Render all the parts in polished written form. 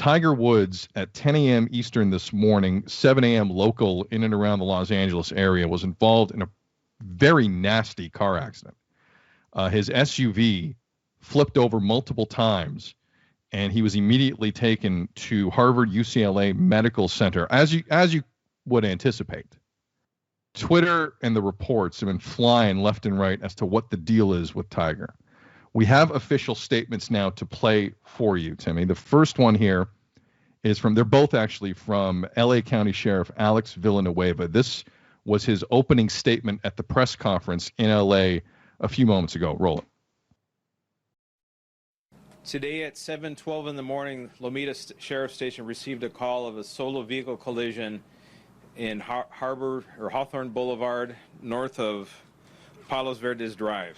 Tiger Woods at 10 a.m. Eastern this morning, 7 a.m. local in and around the Los Angeles area, was involved in a very nasty car accident. His SUV flipped over multiple times, and he was immediately taken to Harvard UCLA Medical Center, as you would anticipate. Twitter and the reports have been flying left and right as to what the deal is with Tiger. We have official statements now to play for you, Timmy. The first one here is they're both actually from LA County Sheriff Alex Villanueva. This was his opening statement at the press conference in LA a few moments ago. Roll it. Today at 7:12 in the morning, Lomita Sheriff Station received a call of a solo vehicle collision in Harbor or Hawthorne Boulevard, north of Palos Verdes Drive.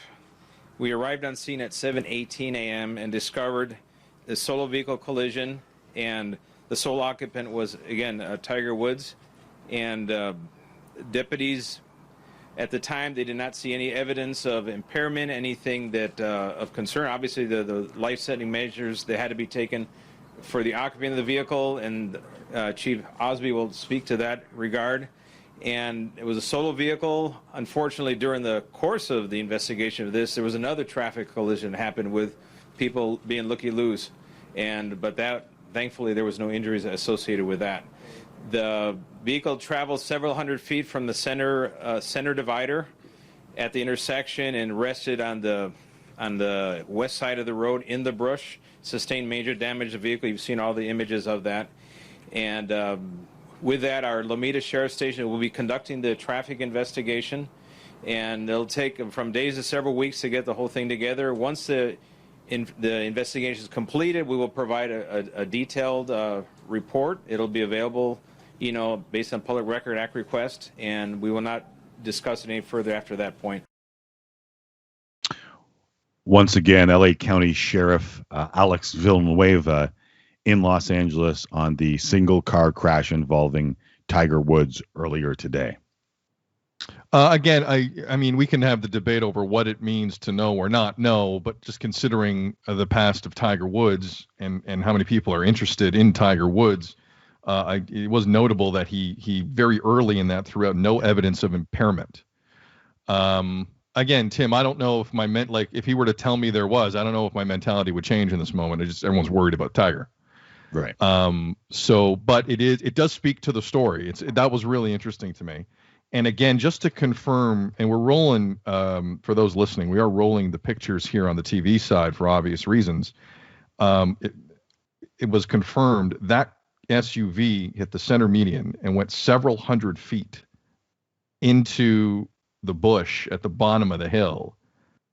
We arrived on scene at 7:18 a.m. and discovered the solo vehicle collision, and the sole occupant was, again, Tiger Woods. And deputies, at the time, they did not see any evidence of impairment, anything that of concern. Obviously, the life-saving measures that had to be taken for the occupant of the vehicle, and Chief Osby will speak to that regard. And it was a solo vehicle. Unfortunately, during the course of the investigation of this, there was another traffic collision that happened with people being looky-loos. But that, thankfully, there was no injuries associated with that. The vehicle traveled several hundred feet from the center divider at the intersection and rested on the west side of the road in the brush. Sustained major damage to the vehicle. You've seen all the images of that. And with that, our Lomita Sheriff Station will be conducting the traffic investigation, and it'll take from days to several weeks to get the whole thing together. Once the investigation is completed, we will provide a detailed report. It'll be available, based on Public Record Act request, and we will not discuss it any further after that point. Once again, LA County Sheriff Alex Villanueva in Los Angeles on the single car crash involving Tiger Woods earlier today. Again, I mean, we can have the debate over what it means to know or not know, but just considering the past of Tiger Woods and how many people are interested in Tiger Woods, it was notable that he very early in that threw out no evidence of impairment. Again, Tim, I don't know if if he were to tell me there was, I don't know if my mentality would change in this moment. Everyone's worried about Tiger. Right. But it does speak to the story. That was really interesting to me. And again, just to confirm, and we're rolling, for those listening, we are rolling the pictures here on the TV side for obvious reasons. It was confirmed that SUV hit the center median and went several hundred feet into the bush at the bottom of the hill.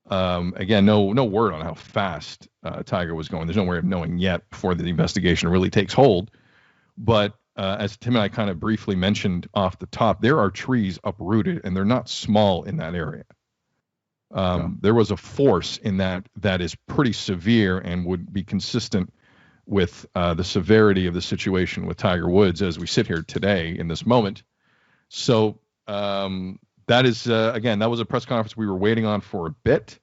Again, no word on how fast Tiger was going. There's no way of knowing yet before the investigation really takes hold. But as Tim and I kind of briefly mentioned off the top, there are trees uprooted, and they're not small in that area. There was a force in that is pretty severe and would be consistent with the severity of the situation with Tiger Woods as we sit here today in this moment. So that is, again, that was a press conference we were waiting on for a bit,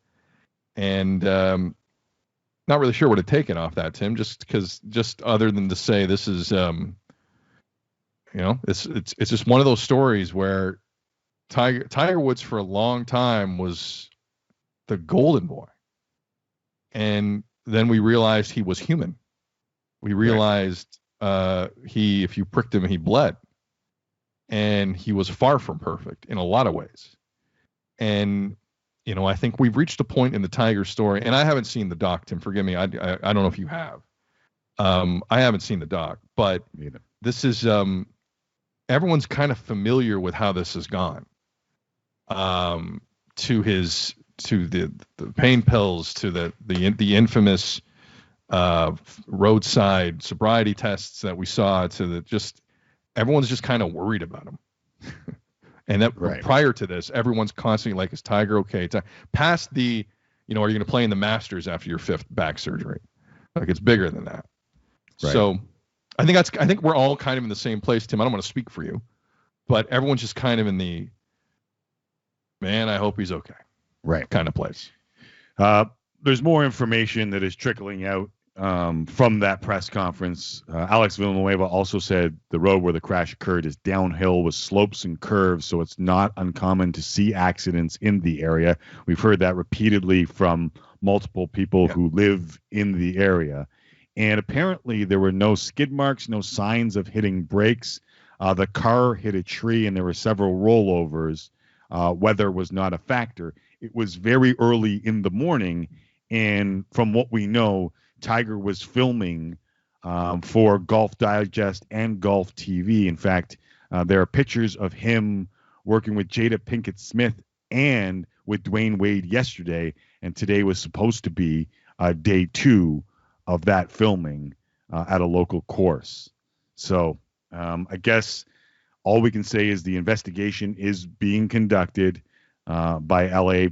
and not really sure what to take it off that, Tim, just other than to say this is, it's just one of those stories where Tiger Woods for a long time was the golden boy. And then we realized he was human. We realized if you pricked him, he bled. And he was far from perfect in a lot of ways. And, I think we've reached a point in the Tiger story, and I haven't seen the doc, Tim, forgive me. I don't know if you have. I haven't seen the doc, but this is, everyone's kind of familiar with how this has gone. To the pain pills, to the infamous roadside sobriety tests that we saw, to everyone's just kind of worried about him. And that prior to this, everyone's constantly like, is Tiger okay? Past the, are you going to play in the Masters after your fifth back surgery? Like, it's bigger than that. Right. So I think we're all kind of in the same place, Tim. I don't want to speak for you, but everyone's just kind of in the, man, I hope he's okay. Right. Kind of place. There's more information that is trickling out from that press conference. Alex Villanueva also said the road where the crash occurred is downhill with slopes and curves, so it's not uncommon to see accidents in the area. We've heard that repeatedly from multiple people who live in the area. And apparently there were no skid marks, no signs of hitting brakes. The car hit a tree and there were several rollovers. Weather was not a factor. It was very early in the morning, and from what we know, Tiger was filming for Golf Digest and Golf TV. In fact, there are pictures of him working with Jada Pinkett Smith and with Dwayne Wade yesterday, and today was supposed to be day 2 of that filming at a local course. So I guess all we can say is the investigation is being conducted by LA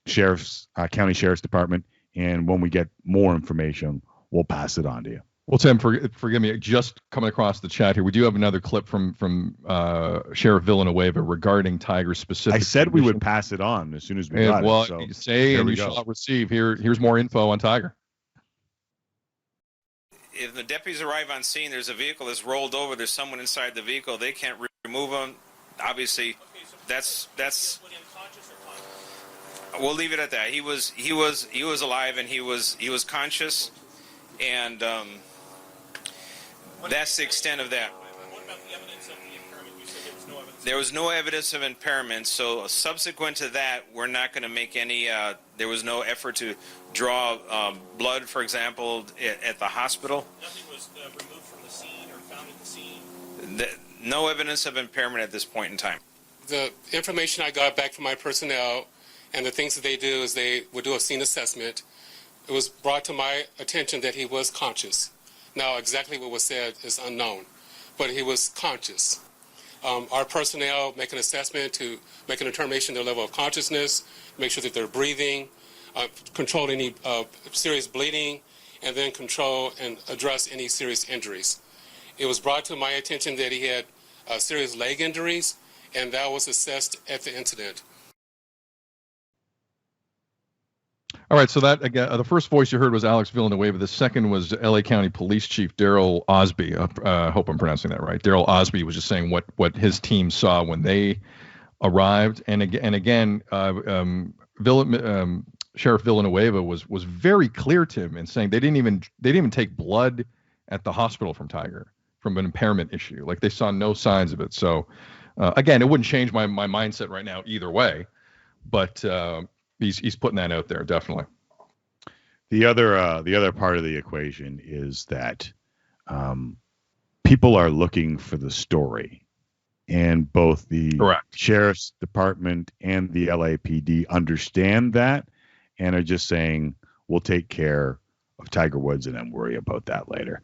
County Sheriff's Department. And when we get more information, we'll pass it on to you. Well, Tim, forgive me, just coming across the chat here, we do have another clip from Sheriff Villanueva regarding Tiger's specific. I said we would pass it on as soon as we got it. Well, you say and you shall receive. Here's more info on Tiger. If the deputies arrive on scene, there's a vehicle that's rolled over. There's someone inside the vehicle. They can't remove them. Obviously, that's. We'll leave it at that. He was alive and he was conscious, and that's the extent of that. What about the evidence of the impairment? You said there was no evidence. There was no evidence of impairment. So subsequent to that, we're not going to make any. There was no effort to draw blood, for example, at the hospital. Nothing was removed from the scene or found at the scene. No evidence of impairment at this point in time. The information I got back from my personnel and the things that they do is they would do a scene assessment. It was brought to my attention that he was conscious. Now, exactly what was said is unknown, but he was conscious. Our personnel make an assessment to make a determination of their level of consciousness, make sure that they're breathing, control any serious bleeding, and then control and address any serious injuries. It was brought to my attention that he had serious leg injuries, and that was assessed at the incident. All right, so that again, the first voice you heard was Alex Villanueva. The second was LA County Police Chief Daryl Osby. I hope I'm pronouncing that right. Daryl Osby was just saying what his team saw when they arrived. And again, Sheriff Villanueva was very clear to him in saying they didn't even take blood at the hospital from Tiger from an impairment issue. Like they saw no signs of it. So again, it wouldn't change my mindset right now either way, but. He's putting that out there, definitely. The other part of the equation is that people are looking for the story, and both the Sheriff's Department and the LAPD understand that and are just saying, we'll take care of Tiger Woods and then worry about that later.